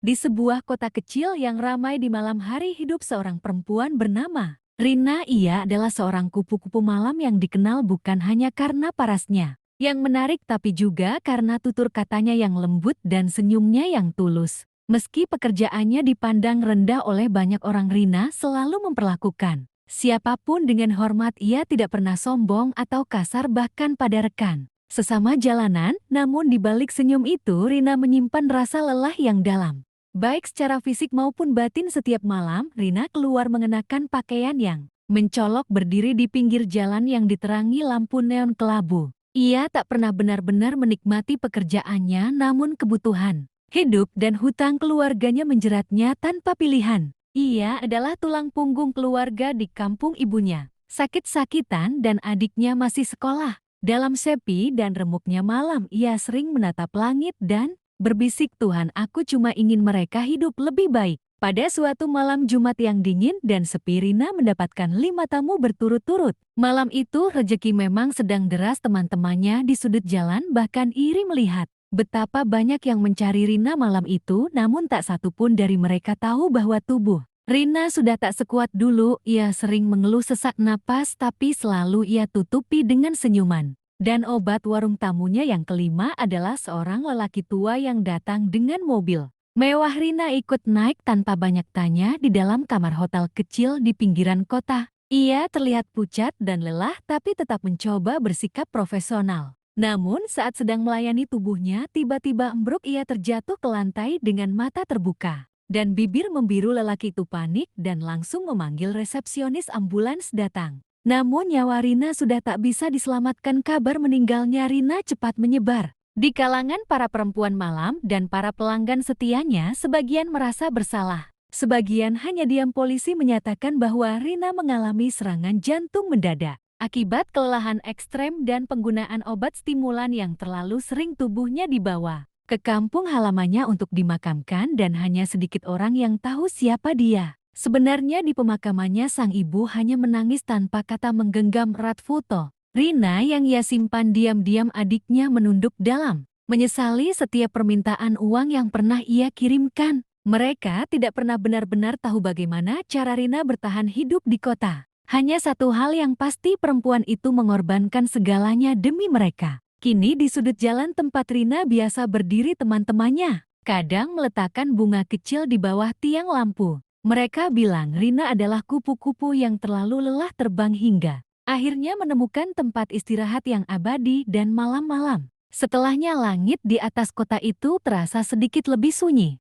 Di sebuah kota kecil yang ramai di malam hari hidup seorang perempuan bernama Rina. Ia adalah seorang kupu-kupu malam yang dikenal bukan hanya karena parasnya yang menarik tapi juga karena tutur katanya yang lembut dan senyumnya yang tulus. Meski pekerjaannya dipandang rendah oleh banyak orang, Rina selalu memperlakukan siapapun dengan hormat. Ia tidak pernah sombong atau kasar bahkan pada rekan sesama jalanan. Namun di balik senyum itu, Rina menyimpan rasa lelah yang dalam. Baik secara fisik maupun batin. Setiap malam, Rina keluar mengenakan pakaian yang mencolok, berdiri di pinggir jalan yang diterangi lampu neon kelabu. Ia tak pernah benar-benar menikmati pekerjaannya, namun kebutuhan hidup dan hutang keluarganya menjeratnya tanpa pilihan. Ia adalah tulang punggung keluarga di kampung ibunya. Sakit-sakitan dan adiknya masih sekolah. Dalam sepi dan remuknya malam, ia sering menatap langit dan berbisik, "Tuhan, aku cuma ingin mereka hidup lebih baik." Pada suatu malam Jumat yang dingin dan sepi, Rina mendapatkan 5 tamu berturut-turut. Malam itu rejeki memang sedang deras. Teman-temannya di sudut jalan bahkan iri melihat betapa banyak yang mencari Rina malam itu, namun tak satu pun dari mereka tahu bahwa tubuh Rina sudah tak sekuat dulu. Ia sering mengeluh sesak napas, tapi selalu ia tutupi dengan senyuman dan obat. Warung tamunya yang kelima adalah seorang lelaki tua yang datang dengan mobil mewah. Rina ikut naik tanpa banyak tanya di dalam kamar hotel kecil di pinggiran kota. Ia terlihat pucat dan lelah tapi tetap mencoba bersikap profesional. Namun saat sedang melayani, tubuhnya tiba-tiba ambruk. Ia terjatuh ke lantai dengan mata terbuka dan bibir membiru. Lelaki itu panik dan langsung memanggil resepsionis. Ambulans datang. Namun nyawa Rina sudah tak bisa diselamatkan. Kabar meninggalnya Rina cepat menyebar di kalangan para perempuan malam dan para pelanggan setianya. Sebagian merasa bersalah, sebagian hanya diam. Polisi menyatakan bahwa Rina mengalami serangan jantung mendadak akibat kelelahan ekstrem dan penggunaan obat stimulan yang terlalu sering. Tubuhnya dibawa ke kampung halamannya untuk dimakamkan dan hanya sedikit orang yang tahu siapa dia. Sebenarnya di pemakamannya, sang ibu hanya menangis tanpa kata, menggenggam erat foto Rina yang ia simpan diam-diam. Adiknya menunduk dalam menyesali setiap permintaan uang yang pernah ia kirimkan. Mereka tidak pernah benar-benar tahu bagaimana cara Rina bertahan hidup di kota. Hanya satu hal yang pasti, perempuan itu mengorbankan segalanya demi mereka. Kini di sudut jalan tempat Rina biasa berdiri, teman-temannya kadang meletakkan bunga kecil di bawah tiang lampu. Mereka bilang Rina adalah kupu-kupu yang terlalu lelah terbang hingga akhirnya menemukan tempat istirahat yang abadi. Dan malam-malam setelahnya, langit di atas kota itu terasa sedikit lebih sunyi.